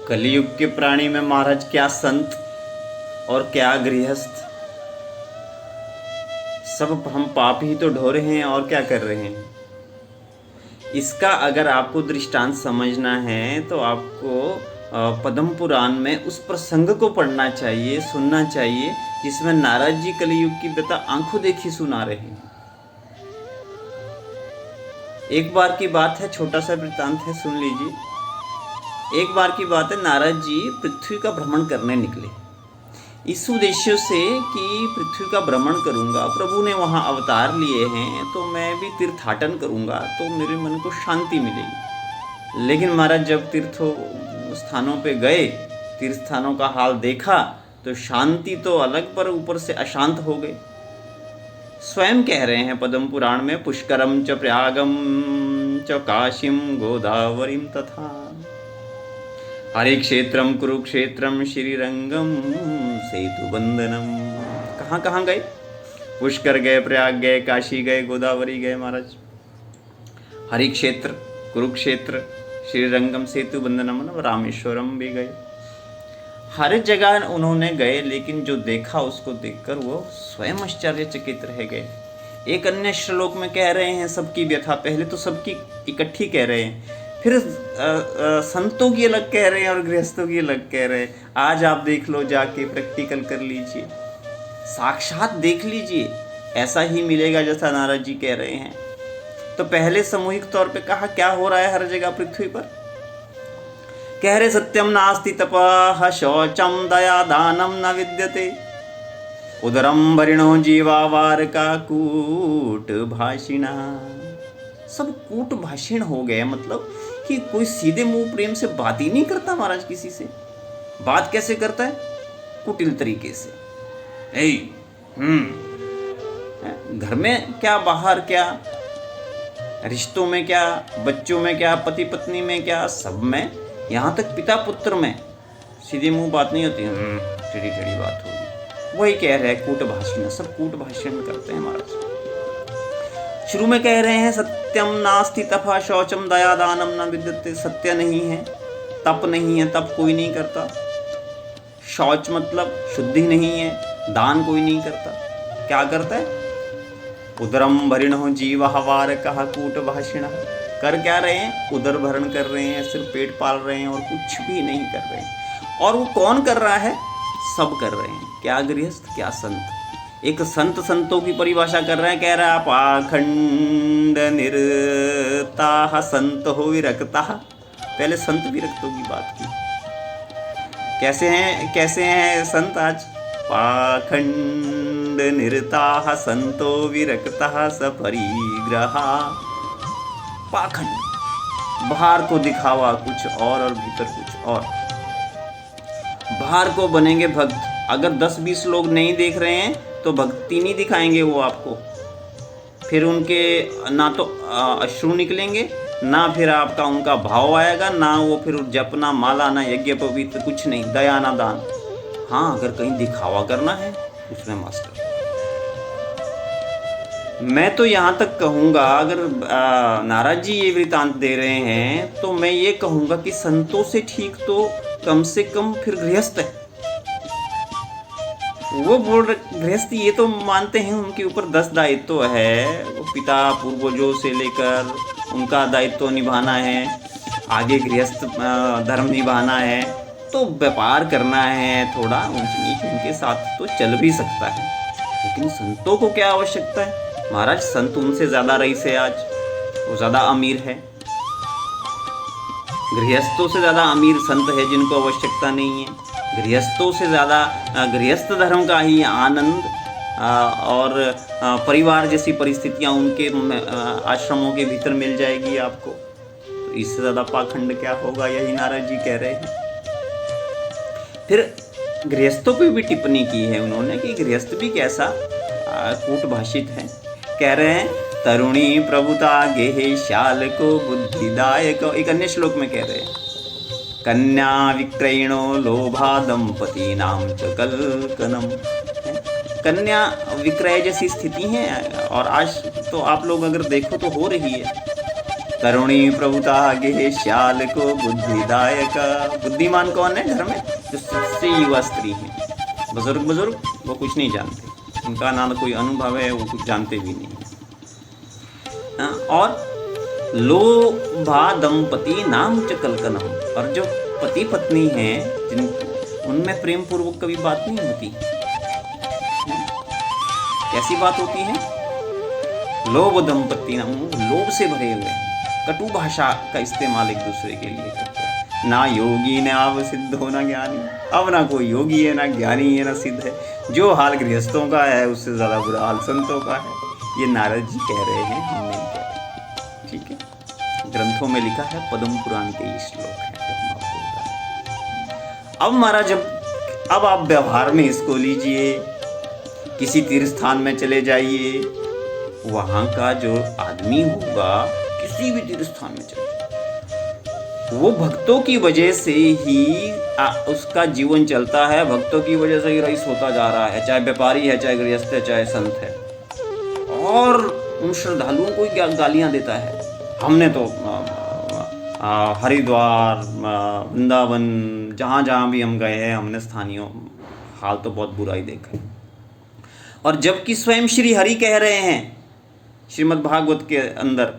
कलयुग के प्राणी में महाराज क्या संत और क्या गृहस्थ, सब हम पाप ही तो ढो रहे हैं और क्या कर रहे हैं। इसका अगर आपको दृष्टांत समझना है तो आपको पद्म पुराण में उस प्रसंग को पढ़ना चाहिए, सुनना चाहिए, जिसमें नारद जी कलयुग की व्यथा आंखों देखी सुना रहे हैं। एक बार की बात है, छोटा सा वृत्तांत है, सुन लीजिए। एक बार की बात है, नारद जी पृथ्वी का भ्रमण करने निकले इस उद्देश्य से कि पृथ्वी का भ्रमण करूंगा, प्रभु ने वहाँ अवतार लिए हैं तो मैं भी तीर्थाटन करूंगा तो मेरे मन को शांति मिलेगी। लेकिन महाराज जब तीर्थों स्थानों पे गए, तीर्थ स्थानों का हाल देखा तो शांति तो अलग पर ऊपर से अशांत हो गए। स्वयं कह रहे हैं पद्म पुराण में, पुष्करम च प्रयागम च काशीम गोदावरीम तथा हरे क्षेत्रम कुरुक्षेत्रम श्रीरंगम सेतु बंदनम। कहाँ कहाँ गए? पुष्कर गए, प्रयाग गए, काशी गए, गोदावरी गए महाराज। हरि क्षेत्र, कुरुक्षेत्र, श्रीरंगम, सेतु बंदनम, रामेश्वरम भी गए। हर जगह उन्होंने गए, लेकिन जो देखा उसको देखकर वो स्वयं आश्चर्यचकित रह गए। एक अन्य श्लोक में कह रहे हैं सबकी व्यथा, पहले तो सबकी इकट्ठी कह रहे हैं, फिर संतों की अलग कह रहे हैं और गृहस्थों की अलग कह रहे हैं। आज आप देख लो, जाके प्रैक्टिकल कर लीजिए, साक्षात देख लीजिए, ऐसा ही मिलेगा जैसा नारद जी कह रहे हैं। तो पहले सामूहिक तौर पे कहा क्या हो रहा है हर जगह पृथ्वी पर। कह रहे सत्यम नास्ति तपः शौचम दया दानम न विद्यते उदरम वरिणो जीवावार का कूट भाषिणा। सब कूट भाषण हो गए, मतलब कि कोई सीधे मुंह प्रेम से बात ही नहीं करता महाराज किसी से। बात कैसे करता है? कुटिल तरीके से। घर में क्या, बाहर क्या, रिश्तों में क्या, बच्चों में क्या, पति पत्नी में क्या, सब में, यहाँ तक पिता पुत्र में सीधे मुंह बात नहीं होती, टेढ़ी टेढ़ी बात होगी। वही कह रहे हैं कूट भाषण, सब कूट भाषण करते हैं महाराज। शुरू में कह रहे हैं सत्यम नास्ति तपः शौचम दया दानम न विद्यते। सत्य नहीं है, तप नहीं है, तप कोई नहीं करता। शौच मतलब शुद्धि नहीं है, दान कोई नहीं करता। क्या करता है? उदरम भरिणो जीवहवार कहा कूट भाषिण। कर क्या रहे हैं? उदर भरण कर रहे हैं, सिर्फ पेट पाल रहे हैं और कुछ भी नहीं कर रहे हैं। और वो कौन कर रहा है? सब कर रहे हैं। क्या गृहस्थ, क्या संत। एक संत संतों की परिभाषा कर रहा है, कह रहा है पाखंड निरता संत हो विरक्ता। पहले संत विरक्तों की बात की। कैसे हैं संत आज? पाखंड निरता संतो विरक्ता सपरिग्रहा। पाखंड, बाहर को दिखावा कुछ और भीतर कुछ और। बाहर को बनेंगे भक्त, अगर 10-20 लोग नहीं देख रहे हैं तो भक्ति नहीं दिखाएंगे वो आपको। फिर उनके ना तो अश्रु निकलेंगे, ना फिर आपका उनका भाव आएगा, ना वो फिर जपना माला, ना यज्ञ पवित्र, कुछ नहीं, दया ना दान। हाँ, अगर कहीं दिखावा करना है उसमें मास्टर। मैं तो यहाँ तक कहूँगा, अगर नारद जी ये वृतांत दे रहे हैं तो मैं ये कहूँगा कि संतों से ठीक तो कम से कम फिर गृहस्थ है। वो बोल रहे गृहस्थ ये तो मानते हैं उनके ऊपर 10 दायित्व है, वो पिता पूर्वजों से लेकर उनका दायित्व निभाना है, आगे गृहस्थ धर्म निभाना है, तो व्यापार करना है, थोड़ा ऊंच नीच उनके साथ तो चल भी सकता है। लेकिन संतों को क्या आवश्यकता है महाराज? संत उनसे ज़्यादा रईस है आज, वो ज़्यादा अमीर है। गृहस्थों से ज़्यादा अमीर संत है जिनको आवश्यकता नहीं है। गृहस्थों से ज़्यादा गृहस्थ धर्म का ही आनंद और परिवार जैसी परिस्थितियाँ उनके आश्रमों के भीतर मिल जाएगी आपको। तो इससे ज़्यादा पाखंड क्या होगा, यही नारद जी कह रहे हैं। फिर गृहस्थों पे भी टिप्पणी की है उन्होंने कि गृहस्थ भी कैसा कूट भाषित है। कह रहे हैं तरुणी प्रभुता गेहे शाल को बुद्धिदायक। एक अन्य श्लोक में कह रहे हैं कन्या विक्रयणो लोभा दंपति नाम च कलकनम। कन्या विक्रय जैसी स्थिति है और आज तो आप लोग अगर देखो तो हो रही है। करुणी प्रभुता गे श्याल को बुद्धिदायक। बुद्धिमान कौन है घर में? जो सबसे युवा स्त्री है। बुजुर्ग वो कुछ नहीं जानते, उनका ना कोई अनुभव है, वो कुछ जानते भी नहीं। हाँ, और लोभा दंपति नाम च कलकनम। और जो पति पत्नी हैं जिन उनमें प्रेम पूर्वक कभी बात नहीं होती। कैसी बात होती है? लोभ दंपति नाम, लोभ से भरे हुए कटु भाषा का इस्तेमाल एक दूसरे के लिए करते हैं। ना योगी न आव सिद्ध हो ना ज्ञानी। अब ना कोई योगी है, ना ज्ञानी है, ना सिद्ध है। जो हाल गृहस्थों का है उससे ज्यादा बुरा हाल संतों का है। ये नारद जी कह रहे हैं, हम नहीं कह रहे। ठीक है, ग्रंथों में लिखा है, पद्म पुराण के ये श्लोक है जो हम आपको बता रहे हैं। अब महाराज, अब आप व्यवहार में इसको लीजिए। किसी तीर्थ स्थान में चले जाइए, वहां का जो आदमी होगा, किसी भी तीर्थ स्थान में चले, वो भक्तों की वजह से ही उसका जीवन चलता है। भक्तों की वजह से ही रईस होता जा रहा है, चाहे व्यापारी है, चाहे गृहस्थ है, चाहे संत है। और उन श्रद्धालुओं को गालियां देता है। हमने तो हरिद्वार, वृंदावन, जहाँ जहाँ भी हम गए हैं, हमने स्थानीय हाल तो बहुत बुरा ही देखा है। और जबकि स्वयं श्री हरि कह रहे हैं श्रीमद् भागवत के अंदर,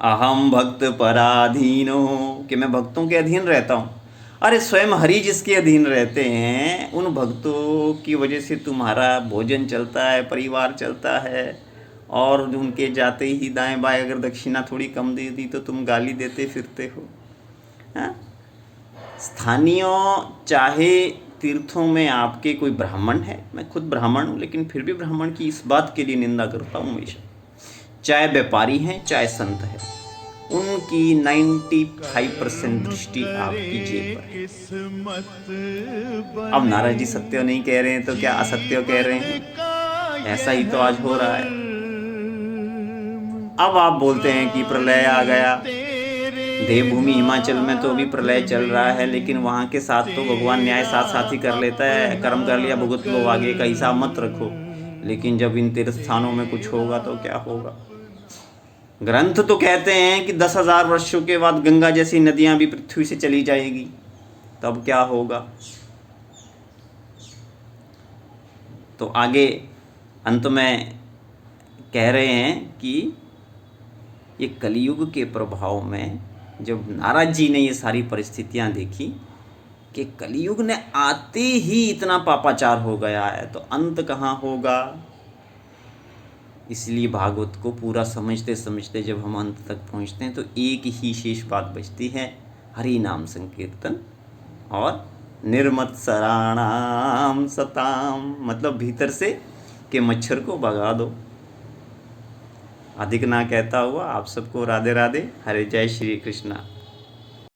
अहम भक्त पराधीनो, कि मैं भक्तों के अधीन रहता हूँ। अरे स्वयं हरि जिसके अधीन रहते हैं, उन भक्तों की वजह से तुम्हारा भोजन चलता है, परिवार चलता है। और उनके जाते ही दाएं बाएं अगर दक्षिणा थोड़ी कम दे दी तो तुम गाली देते फिरते हो। हाँ? स्थानीय, चाहे तीर्थों में आपके कोई ब्राह्मण है, मैं खुद ब्राह्मण हूँ, लेकिन फिर भी ब्राह्मण की इस बात के लिए निंदा करता हूँ हमेशा, चाहे व्यापारी हैं, चाहे संत हैं, उनकी 95% दृष्टि आपकी जेब पर है। अब नारद जी सत्य नहीं कह रहे हैं तो क्या असत्य कह रहे हैं? ऐसा ही तो आज हो रहा है। अब आप बोलते हैं कि प्रलय आ गया। देवभूमि हिमाचल में तो अभी प्रलय चल रहा है, लेकिन वहाँ के साथ तो भगवान न्याय साथ साथ ही कर लेता है। कर्म कर लिया, भुगत लो, आगे का हिसाब मत रखो। लेकिन जब इन तीर्थ स्थानों में कुछ होगा तो क्या होगा? ग्रंथ तो कहते हैं कि 10,000 वर्षों के बाद गंगा जैसी नदियां भी पृथ्वी से चली जाएगी, तब क्या होगा? तो आगे अंत में कह रहे हैं कि ये कलियुग के प्रभाव में, जब नारद जी ने ये सारी परिस्थितियां देखी कि कलियुग ने आते ही इतना पापाचार हो गया है, तो अंत कहाँ होगा? इसलिए भागवत को पूरा समझते समझते जब हम अंत तक पहुंचते हैं तो एक ही शेष बात बचती है, हरि नाम संकीर्तन और निर्मत्सराणाम सताम, मतलब भीतर से के मच्छर को भगा दो। अधिक ना कहता हुआ आप सबको राधे राधे, हरे जय श्री कृष्णा।